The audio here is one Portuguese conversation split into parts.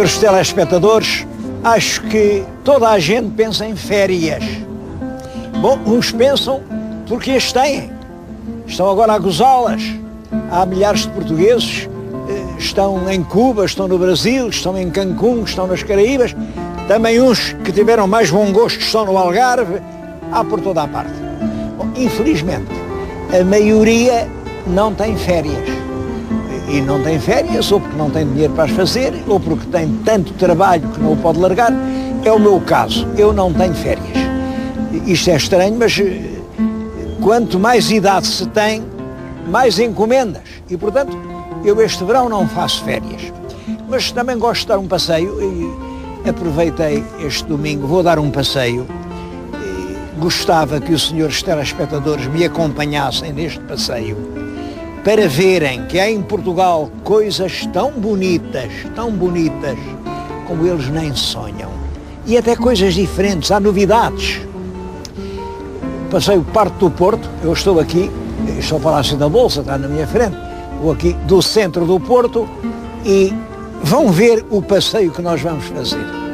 senhores telespectadores, acho que toda a gente pensa em férias. Bom, uns pensam porque as têm. Estão agora a gozá-las. Há milhares de portugueses, estão em Cuba, estão no Brasil, estão em Cancún, estão nas Caraíbas. Também uns que tiveram mais bom gosto estão no Algarve. Há por toda a parte. Bom, infelizmente, a maioria não tem férias. E não tem férias, ou porque não tem dinheiro para as fazer, ou porque tem tanto trabalho que não o pode largar. É o meu caso, eu não tenho férias. Isto é estranho, mas quanto mais idade se tem, mais encomendas. E, portanto, eu este verão não faço férias. Mas também gosto de dar um passeio e aproveitei este domingo, vou dar um passeio. Gostava que os senhores telespectadores me acompanhassem neste passeio para verem que há em Portugal coisas tão bonitas, como eles nem sonham. E até coisas diferentes, há novidades. Passei o Parque do Porto, eu estou aqui, estou ao Palácio da Bolsa, está na minha frente, vou aqui do centro do Porto e vão ver o passeio que nós vamos fazer.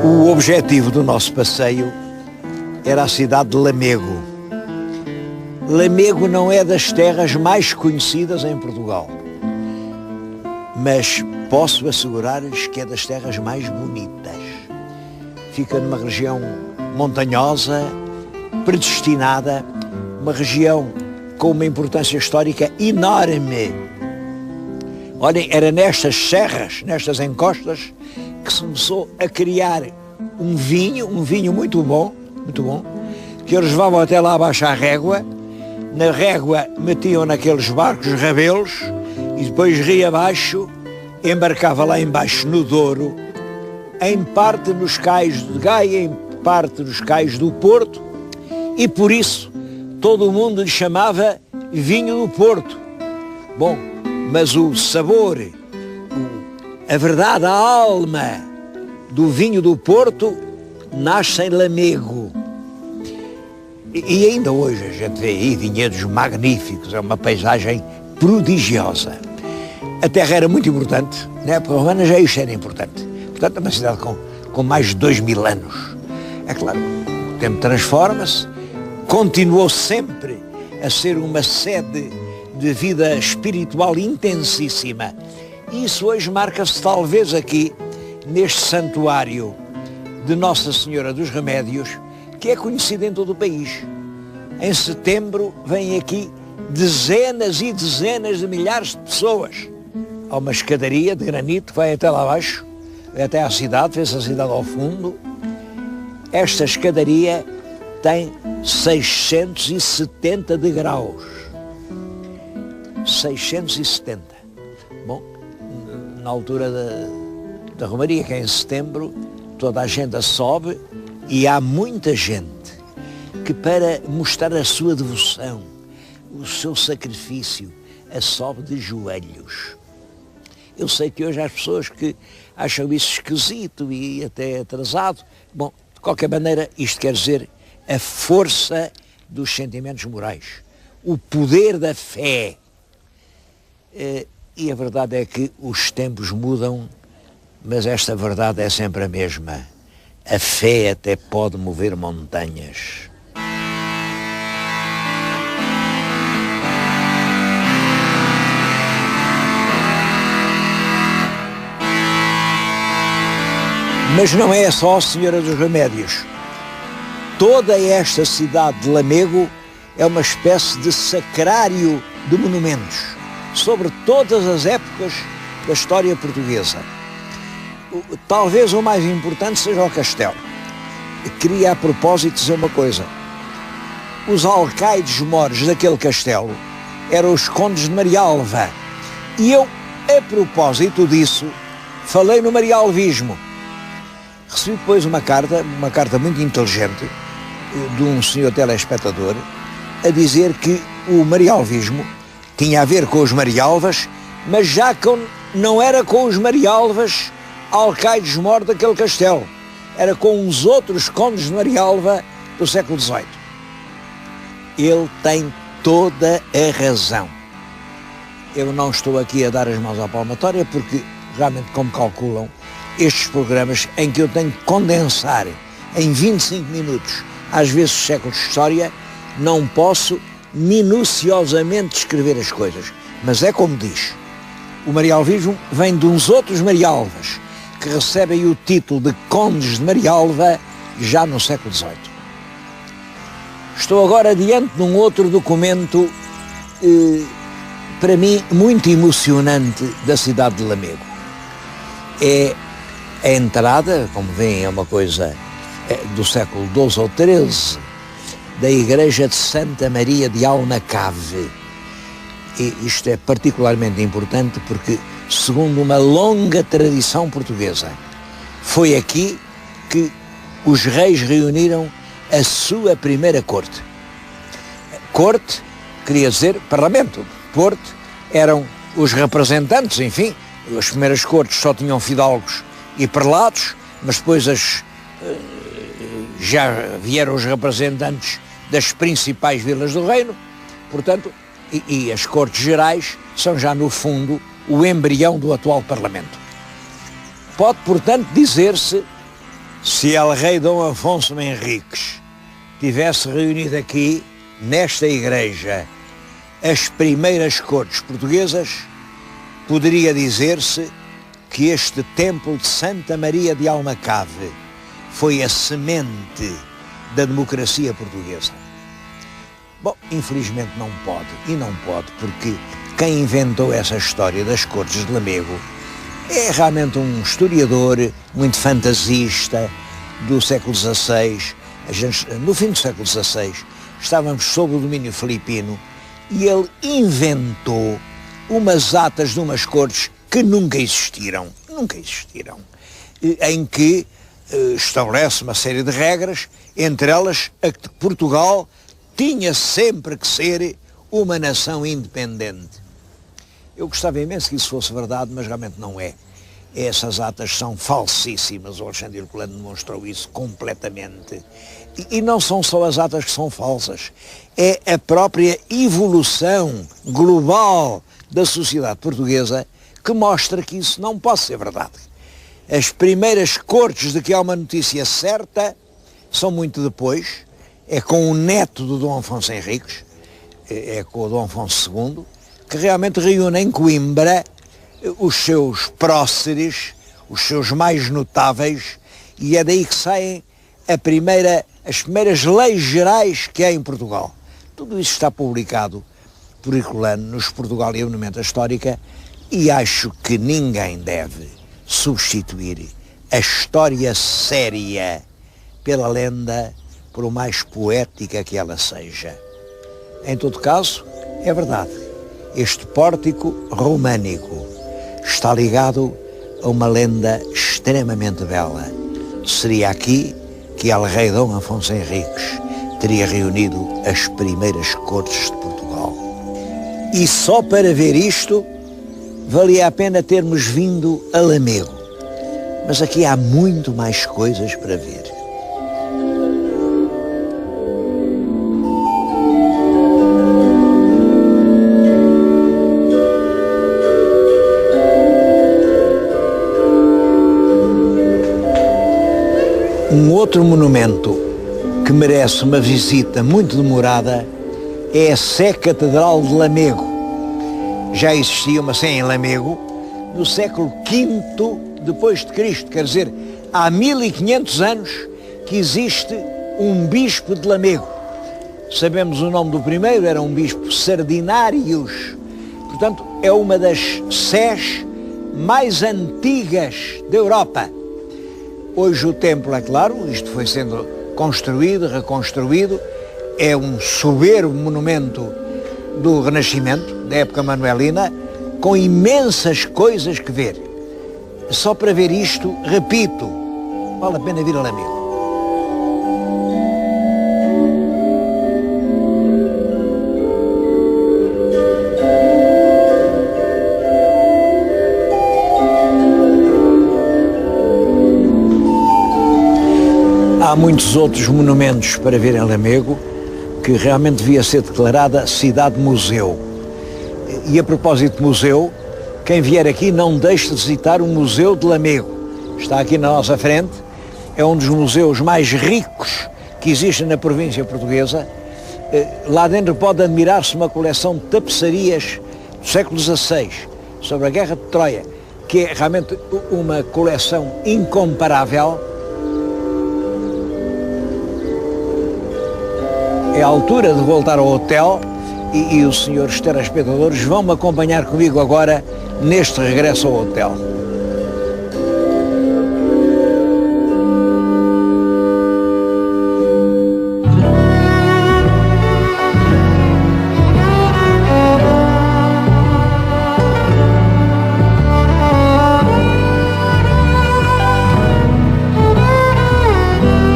O objetivo do nosso passeio era a cidade de Lamego. Lamego não é das terras mais conhecidas em Portugal, mas posso assegurar-lhes que é das terras mais bonitas. Fica numa região montanhosa, predestinada, uma região com uma importância histórica enorme. Olhem, era nestas serras, nestas encostas, que se começou a criar um vinho muito bom, que eles levavam até lá abaixo à régua. Na régua metiam naqueles barcos rabelos e depois ria abaixo, embarcava lá embaixo no Douro, em parte nos cais de Gaia, em parte nos cais do Porto, e por isso todo o mundo lhe chamava vinho do Porto. Bom, mas o sabor, a verdade, a alma do vinho do Porto nasce em Lamego. E ainda hoje a gente vê aí vinhedos magníficos, é uma paisagem prodigiosa. A terra era muito importante, na época romana já isto era importante. Portanto, é uma cidade com mais de 2000 anos. É claro, o tempo transforma-se, continuou sempre a ser uma sede de vida espiritual intensíssima. E isso hoje marca-se talvez aqui, neste santuário de Nossa Senhora dos Remédios, que é conhecido em todo o país. Em setembro vêm aqui dezenas e dezenas de milhares de pessoas. Há uma escadaria de granito que vai até lá abaixo, vai até à cidade, vê-se a cidade ao fundo. Esta escadaria tem 670 degraus. 670. Bom, na altura da Romaria, que é em setembro, toda a gente a sobe e há muita gente que, para mostrar a sua devoção, o seu sacrifício, a sobe de joelhos. Eu sei que hoje há pessoas que acham isso esquisito e até atrasado. Bom, de qualquer maneira, isto quer dizer a força dos sentimentos morais, o poder da fé. E a verdade é que os tempos mudam, mas esta verdade é sempre a mesma. A fé até pode mover montanhas. Mas não é só a Senhora dos Remédios. Toda esta cidade de Lamego é uma espécie de sacrário de monumentos sobre todas as épocas da história portuguesa. Talvez o mais importante seja o castelo. Queria a propósito dizer uma coisa. Os alcaides-mores daquele castelo eram os condes de Marialva. E eu, a propósito disso, falei no marialvismo. Recebi depois uma carta muito inteligente, de um senhor telespectador, a dizer que o marialvismo tinha a ver com os Marialvas, mas já não era com os Marialvas alcaides-mor daquele castelo. Era com os outros condes de Marialva do século XVIII. Ele tem toda a razão. Eu não estou aqui a dar as mãos à palmatória porque, realmente, como calculam, estes programas em que eu tenho que condensar em 25 minutos, às vezes séculos de história, não posso minuciosamente descrever as coisas. Mas é como diz, o marialvismo vem de uns outros Marialvas que recebem o título de condes de Marialva já no século XVIII. Estou agora diante de um outro documento, para mim, muito emocionante da cidade de Lamego. É a entrada, como veem, é uma coisa do século XII ou XIII, da igreja de Santa Maria de Almacave. E isto é particularmente importante porque, segundo uma longa tradição portuguesa, foi aqui que os reis reuniram a sua primeira corte. Corte queria dizer parlamento. Corte eram os representantes, enfim, as primeiras cortes só tinham fidalgos e prelados, mas depois já vieram os representantes das principais vilas do reino, portanto, e as cortes gerais são já, no fundo, o embrião do atual Parlamento. Pode, portanto, dizer-se, se El Rei Dom Afonso Henriques tivesse reunido aqui, nesta igreja, as primeiras cortes portuguesas, poderia dizer-se que este templo de Santa Maria de Almacave foi a semente da democracia portuguesa. Bom, infelizmente não pode, e não pode, porque quem inventou essa história das cortes de Lamego é realmente um historiador muito fantasista do século XVI. No fim do século XVI estávamos sob o domínio filipino e ele inventou umas atas de umas cortes que nunca existiram, em que estabelece uma série de regras, entre elas a que Portugal tinha sempre que ser uma nação independente. Eu gostava imenso que isso fosse verdade, mas realmente não é. Essas atas são falsíssimas, o Alexandre Herculano demonstrou isso completamente. E não são só as atas que são falsas, é a própria evolução global da sociedade portuguesa que mostra que isso não pode ser verdade. As primeiras cortes de que há uma notícia certa são muito depois, é com o neto do Dom Afonso Henriques, é com o Dom Afonso II, que realmente reúne em Coimbra os seus próceres, os seus mais notáveis, e é daí que saem as primeiras leis gerais que há em Portugal. Tudo isso está publicado por Herculano nos Portugal e a Monumenta Histórica, e acho que ninguém deve substituir a história séria pela lenda, por mais poética que ela seja. Em todo caso, é verdade, este pórtico românico está ligado a uma lenda extremamente bela. Seria aqui que El Rei Dom Afonso Henriques teria reunido as primeiras cortes de Portugal. E só para ver isto, valia a pena termos vindo a Lamego. Mas aqui há muito mais coisas para ver. Um outro monumento que merece uma visita muito demorada é a Sé Catedral de Lamego. Já existia uma Sé em Lamego no século V depois de Cristo, quer dizer, há 1500 anos que existe um bispo de Lamego. Sabemos o nome do primeiro, era um bispo Sardinários. Portanto, é uma das sés mais antigas da Europa. Hoje o templo, é claro, isto foi sendo construído, reconstruído, é um soberbo monumento do Renascimento, da época manuelina, com imensas coisas que ver. Só para ver isto, repito, vale a pena vir a Lamego. Há muitos outros monumentos para ver em Lamego, que realmente devia ser declarada cidade-museu. E a propósito de museu, quem vier aqui não deixe de visitar o Museu de Lamego. Está aqui na nossa frente, é um dos museus mais ricos que existem na província portuguesa. Lá dentro pode admirar-se uma coleção de tapeçarias do século XVI, sobre a Guerra de Troia, que é realmente uma coleção incomparável. É a altura de voltar ao hotel e os senhores telespectadores vão-me acompanhar comigo agora neste regresso ao hotel.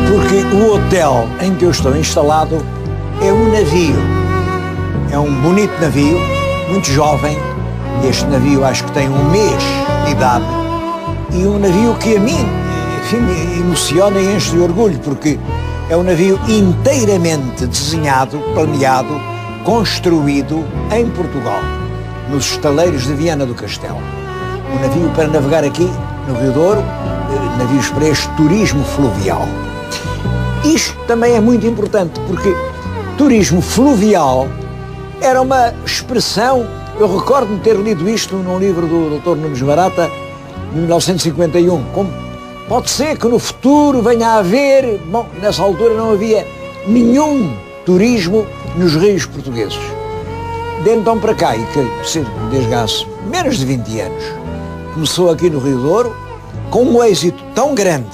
Porque o hotel em que eu estou instalado é um navio, é um bonito navio, muito jovem. Este navio acho que tem 1 mês de idade e um navio que a mim, enfim, me emociona e enche de orgulho, porque é um navio inteiramente desenhado, planeado, construído em Portugal, nos estaleiros de Viana do Castelo. Um navio para navegar aqui no Rio Douro, navios para este turismo fluvial. Isto também é muito importante, porque turismo fluvial era uma expressão, eu recordo-me ter lido isto num livro do Dr. Nunes Barata, de 1951, como pode ser que no futuro venha a haver, bom, nessa altura não havia nenhum turismo nos rios portugueses. De então para cá, e que desde há menos de 20 anos, começou aqui no Rio Douro, com um êxito tão grande,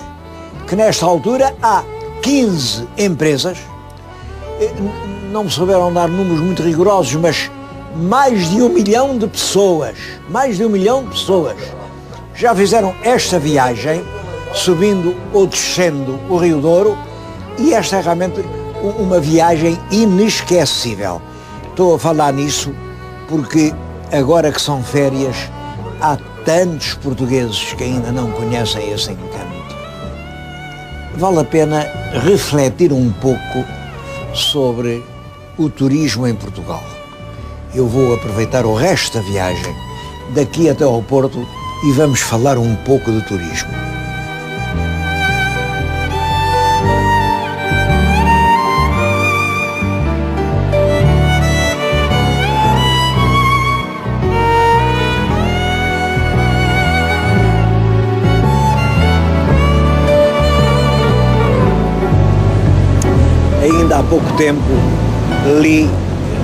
que nesta altura há 15 empresas. Não me souberam dar números muito rigorosos, mas mais de 1 milhão de pessoas, já fizeram esta viagem, subindo ou descendo o Rio Douro, e esta é realmente uma viagem inesquecível. Estou a falar nisso porque agora que são férias, há tantos portugueses que ainda não conhecem esse encanto. Vale a pena refletir um pouco sobre o turismo em Portugal. Eu vou aproveitar o resto da viagem daqui até ao Porto e vamos falar um pouco de turismo. Ainda há pouco tempo li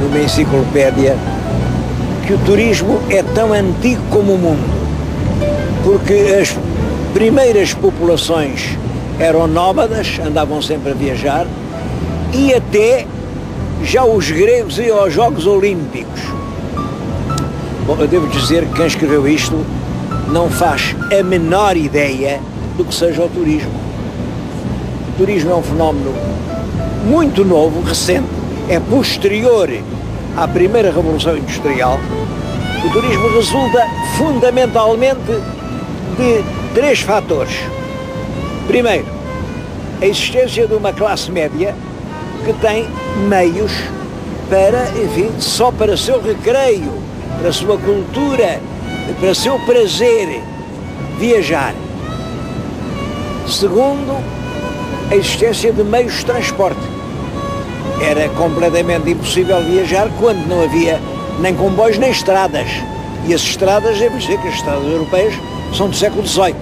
numa enciclopédia que o turismo é tão antigo como o mundo, porque as primeiras populações eram nómadas, andavam sempre a viajar, e até já os gregos iam aos Jogos Olímpicos. Bom, eu devo dizer que quem escreveu isto não faz a menor ideia do que seja o turismo. O turismo é um fenómeno muito novo, recente, é posterior à primeira Revolução Industrial. O turismo resulta fundamentalmente de 3 fatores. Primeiro, a existência de uma classe média que tem meios para, enfim, só para seu recreio, para a sua cultura, para o seu prazer, viajar. Segundo, a existência de meios de transporte. Era completamente impossível viajar quando não havia nem comboios nem estradas. E as estradas, devo dizer que as estradas europeias são do século XVIII.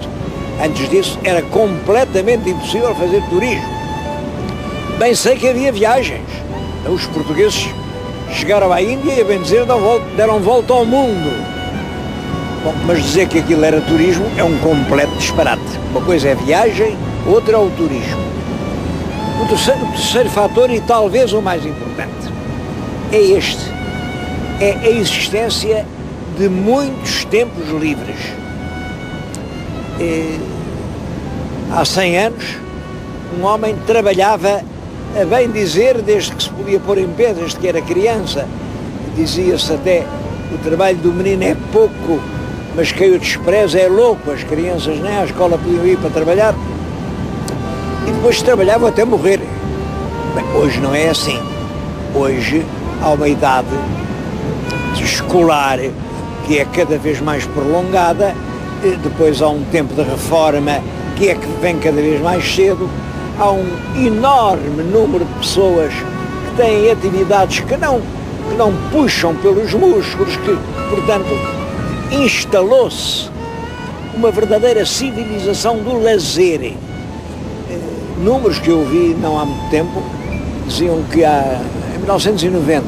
Antes disso era completamente impossível fazer turismo. Bem sei que havia viagens. Os portugueses chegaram à Índia e, a bem dizer, deram volta ao mundo. Bom, mas dizer que aquilo era turismo é um completo disparate. Uma coisa é viagem, outra é o turismo. O terceiro fator, e talvez o mais importante, é este. É a existência de muitos tempos livres. Há 100 anos, um homem trabalhava, a bem dizer, desde que se podia pôr em pé, desde que era criança. Dizia-se até, o trabalho do menino é pouco, mas quem o despreza é louco. As crianças nem à escola podiam ir para trabalhar. E depois trabalhavam até morrer. Bem, hoje não é assim. Hoje há uma idade escolar que é cada vez mais prolongada, depois há um tempo de reforma que é que vem cada vez mais cedo, há um enorme número de pessoas que têm atividades que não puxam pelos músculos, que, portanto, instalou-se uma verdadeira civilização do lazer. Números que eu vi não há muito tempo diziam que em 1990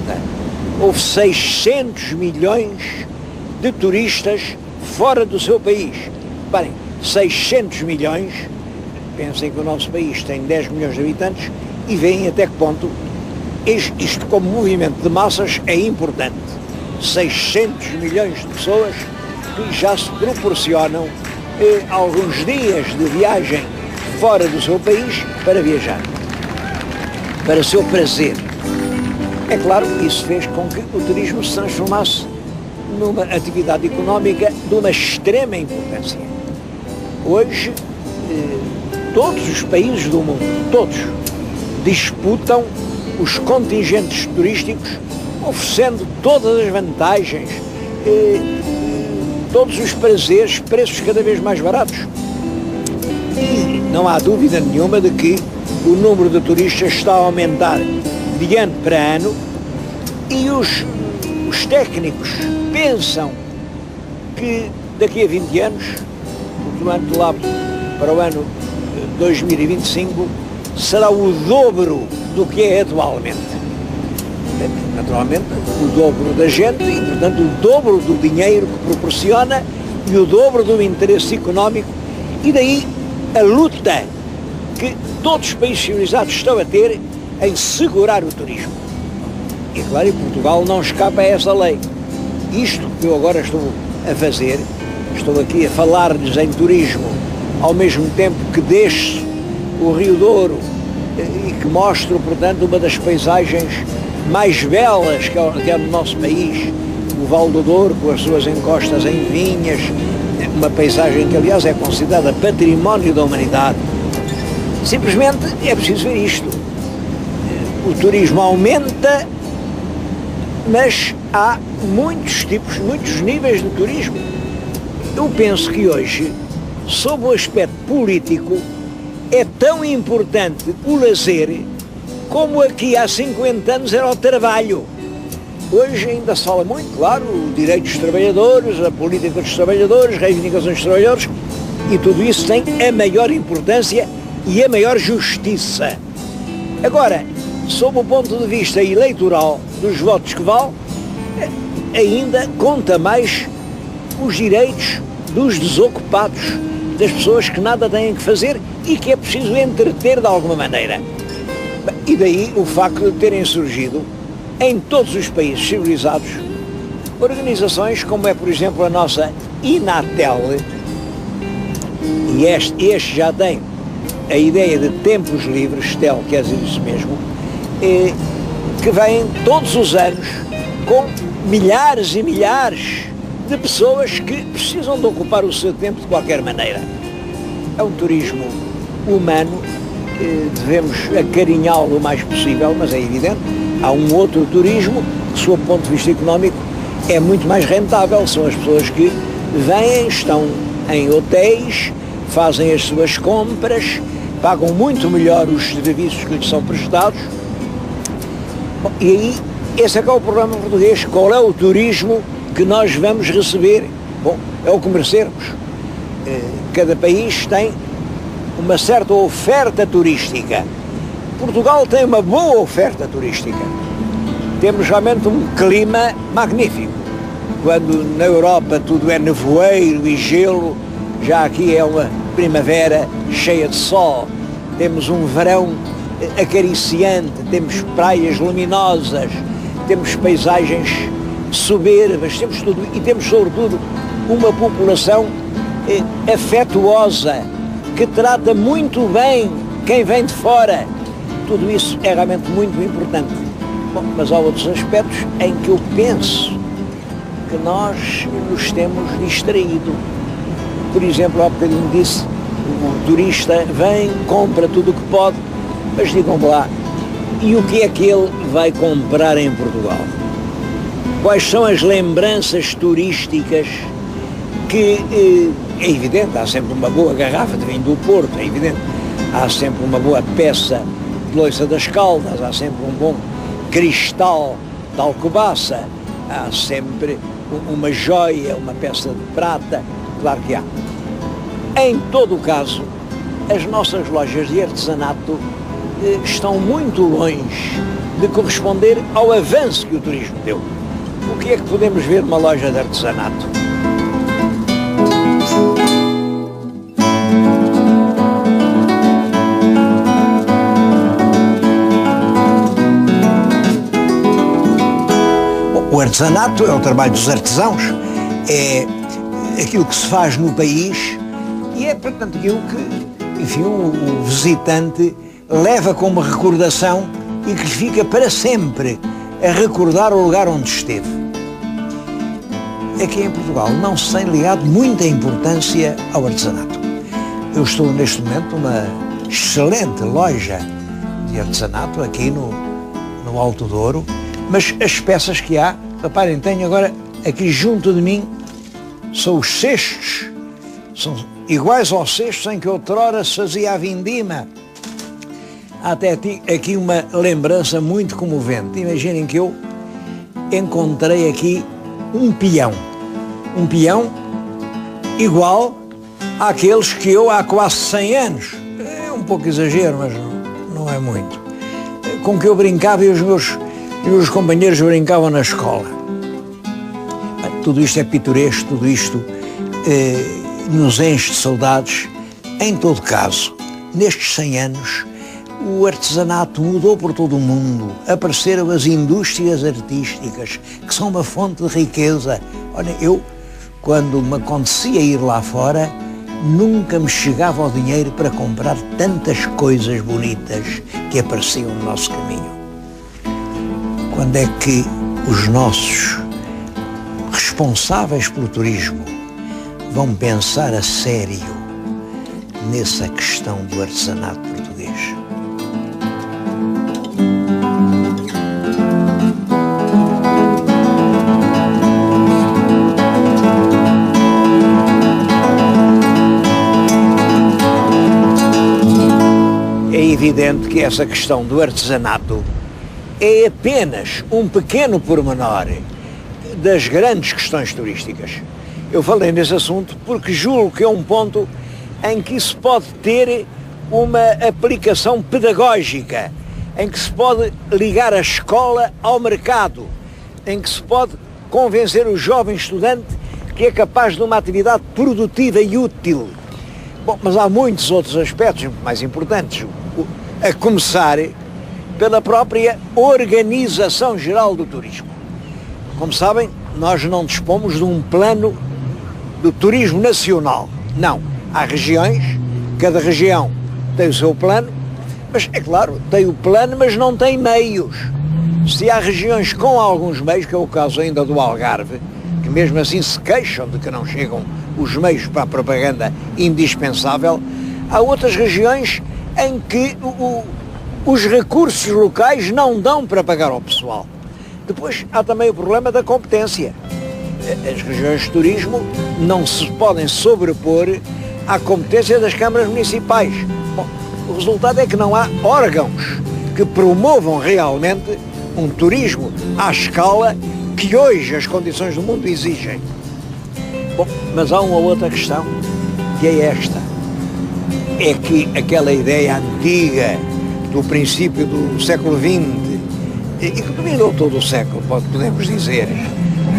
houve 600 milhões de turistas fora do seu país. Bem, 600 milhões, pensem que o nosso país tem 10 milhões de habitantes e veem até que ponto isto como movimento de massas é importante. 600 milhões de pessoas que já se proporcionam alguns dias de viagem fora do seu país para viajar, para o seu prazer. É claro que isso fez com que o turismo se transformasse numa atividade económica de uma extrema importância. Hoje, todos os países do mundo, todos, disputam os contingentes turísticos, oferecendo todas as vantagens, todos os prazeres, preços cada vez mais baratos. E não há dúvida nenhuma de que o número de turistas está a aumentar de ano para ano, e os técnicos pensam que daqui a 20 anos, portanto lá para o ano 2025, será o dobro do que é atualmente. Naturalmente, o dobro da gente e, portanto, o dobro do dinheiro que proporciona e o dobro do interesse económico, e daí a luta que todos os países civilizados estão a ter em segurar o turismo. E claro, e Portugal não escapa a essa lei. Isto que eu agora estou a fazer, estou aqui a falar-lhes em turismo, ao mesmo tempo que deixo o Rio Douro e que mostro, portanto, uma das paisagens mais belas que há no nosso país, o Val do Douro, com as suas encostas em vinhas, uma paisagem que, aliás, é considerada património da humanidade. Simplesmente é preciso ver isto. O turismo aumenta, mas há muitos tipos, muitos níveis de turismo. Eu penso que hoje, sob o aspecto político, é tão importante o lazer como aqui há 50 anos era o trabalho. Hoje ainda se fala muito, claro, o direito dos trabalhadores, a política dos trabalhadores, reivindicações dos trabalhadores, e tudo isso tem a maior importância e a maior justiça. Agora, sob o ponto de vista eleitoral dos votos que vale, ainda conta mais os direitos dos desocupados, das pessoas que nada têm que fazer e que é preciso entreter de alguma maneira. E daí o facto de terem surgido em todos os países civilizados organizações como é, por exemplo, a nossa Inatel, e este já tem a ideia de tempos livres, TEL, quer dizer isso mesmo, que vêm todos os anos com milhares e milhares de pessoas que precisam de ocupar o seu tempo de qualquer maneira. É um turismo humano, devemos acarinhá-lo o mais possível, mas é evidente, há um outro turismo que, sob o ponto de vista económico, é muito mais rentável. São as pessoas que vêm, estão em hotéis, fazem as suas compras, pagam muito melhor os serviços que lhes são prestados. Bom, e aí, esse é que é o problema português. Qual é o turismo que nós vamos receber? Bom, é o que merecermos. cada país tem uma certa oferta turística. Portugal tem uma boa oferta turística. Temos realmente um clima magnífico. Quando na Europa tudo é nevoeiro e gelo, já aqui é uma primavera cheia de sol. Temos um verão acariciante, temos praias luminosas, temos paisagens soberbas, temos tudo, e temos sobretudo uma população afetuosa, que trata muito bem quem vem de fora. Tudo isso é realmente muito importante. Bom, mas há outros aspectos em que eu penso que nós nos temos distraído. Por exemplo, há bocadinho disse, o turista vem, compra tudo o que pode, mas digam-me lá, e o que é que ele vai comprar em Portugal? Quais são as lembranças turísticas que, é evidente, há sempre uma boa garrafa de vinho do Porto, é evidente, há sempre uma boa peça de Loiça das Caldas, há sempre um bom cristal de Alcobaça, há sempre uma joia, uma peça de prata, claro que há. Em todo o caso, as nossas lojas de artesanato estão muito longe de corresponder ao avanço que o turismo deu. O que é que podemos ver numa loja de artesanato? O artesanato é o trabalho dos artesãos, é aquilo que se faz no país e é, portanto, aquilo que, enfim, o visitante leva como recordação e que fica para sempre a recordar o lugar onde esteve. Aqui em Portugal não se tem ligado muita importância ao artesanato. Eu estou neste momento numa excelente loja de artesanato aqui no Alto Douro, mas as peças que há, reparem, tenho agora aqui junto de mim, são os cestos, são iguais aos cestos em que outrora se fazia a vindima. Há até aqui uma lembrança muito comovente. Imaginem que eu encontrei aqui um peão igual àqueles que eu há quase 100 anos, é um pouco exagero, mas não é muito, com que eu brincava e os meus companheiros brincavam na escola. Tudo isto é pitoresco, tudo isto nos enche de saudades. Em todo caso, nestes 100 anos, o artesanato mudou por todo o mundo, apareceram as indústrias artísticas, que são uma fonte de riqueza. Olha, eu, quando me acontecia ir lá fora, nunca me chegava o dinheiro para comprar tantas coisas bonitas que apareciam no nosso caminho. Quando é que os nossos responsáveis pelo turismo vão pensar a sério nessa questão do artesanato português? É evidente que essa questão do artesanato é apenas um pequeno pormenor das grandes questões turísticas. Eu falei nesse assunto porque julgo que é um ponto em que se pode ter uma aplicação pedagógica, em que se pode ligar a escola ao mercado, em que se pode convencer o jovem estudante que é capaz de uma atividade produtiva e útil. Bom, mas há muitos outros aspectos mais importantes, a começar pela própria organização geral do turismo. Como sabem, nós não dispomos de um plano do turismo nacional. Não. Há regiões, cada região tem o seu plano, mas é claro, tem o plano, mas não tem meios. Se há regiões com alguns meios, que é o caso ainda do Algarve, que mesmo assim se queixam de que não chegam os meios para a propaganda indispensável, há outras regiões em que os recursos locais não dão para pagar ao pessoal. Depois há também o problema da competência. As regiões de turismo não se podem sobrepor à competência das câmaras municipais. Bom, o resultado é que não há órgãos que promovam realmente um turismo à escala que hoje as condições do mundo exigem. Bom, mas há uma outra questão que é esta. É que aquela ideia antiga do princípio do século XX e que dominou todo o século, podemos dizer,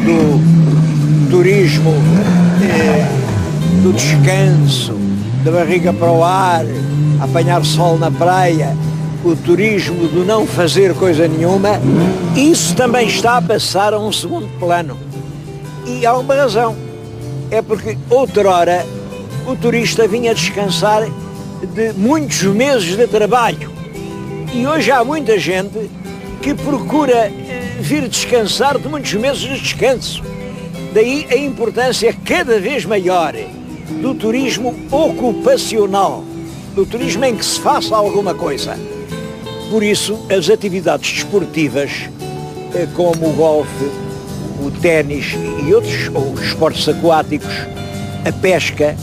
do turismo, do descanso, da barriga para o ar, apanhar sol na praia, o turismo do não fazer coisa nenhuma, isso também está a passar a um segundo plano. E há uma razão, é porque outrora o turista vinha descansar de muitos meses de trabalho e hoje há muita gente que procura vir descansar de muitos meses de descanso. Daí a importância cada vez maior do turismo ocupacional, do turismo em que se faça alguma coisa. Por isso, as atividades desportivas, como o golfe, o ténis e outros, ou os esportes aquáticos, a pesca,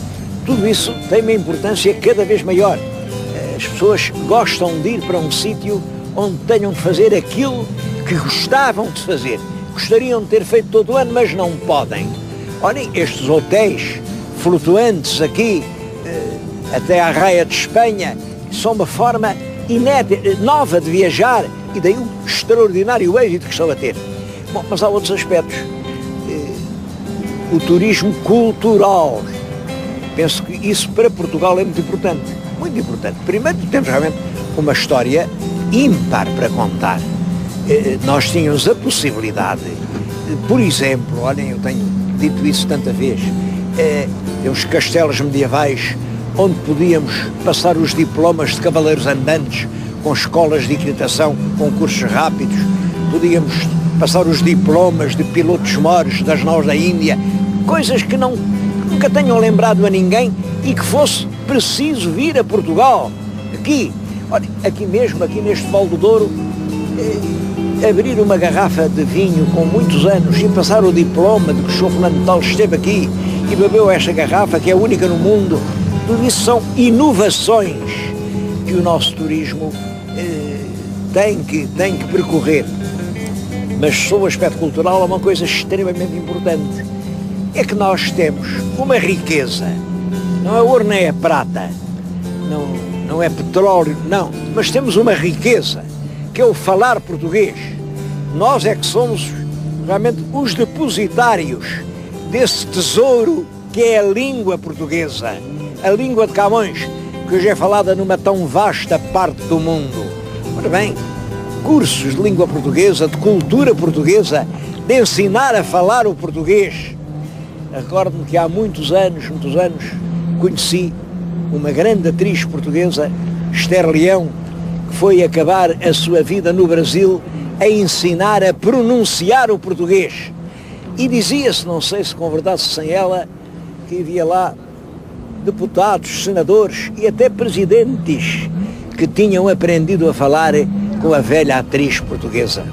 tudo isso tem uma importância cada vez maior. As pessoas gostam de ir para um sítio onde tenham de fazer aquilo que gostavam de fazer. Gostariam de ter feito todo o ano, mas não podem. Olhem, estes hotéis flutuantes aqui, até à Raia de Espanha, são uma forma inédita, nova de viajar, e daí o extraordinário êxito que estão a ter. Bom, mas há outros aspectos. O turismo cultural. Penso que isso para Portugal é muito importante. Muito importante. Primeiro, temos realmente uma história ímpar para contar. Nós tínhamos a possibilidade, por exemplo, olhem, eu tenho dito isso tanta vez, temos castelos medievais onde podíamos passar os diplomas de cavaleiros andantes com escolas de equitação, com cursos rápidos, podíamos passar os diplomas de pilotos moros das naus da Índia, coisas que nunca tenham lembrado a ninguém e que fosse preciso vir a Portugal, aqui, olha, aqui mesmo, aqui neste Val do Douro, abrir uma garrafa de vinho com muitos anos e passar o diploma de que o Sr. Fulano de Tal esteve aqui e bebeu esta garrafa, que é única no mundo. Tudo isso são inovações que o nosso turismo tem que percorrer. Mas sob o aspecto cultural, há uma coisa extremamente importante. É que nós temos uma riqueza, não é ouro nem é prata, não é petróleo, não, mas temos uma riqueza, que é o falar português. Nós é que somos realmente os depositários desse tesouro que é a língua portuguesa, a língua de Camões, que hoje é falada numa tão vasta parte do mundo. Ora bem, cursos de língua portuguesa, de cultura portuguesa, de ensinar a falar o português. Recordo-me que há muitos anos, conheci uma grande atriz portuguesa, Esther Leão, que foi acabar a sua vida no Brasil a ensinar a pronunciar o português. E dizia-se, não sei se com verdade sem ela, que havia lá deputados, senadores e até presidentes que tinham aprendido a falar com a velha atriz portuguesa.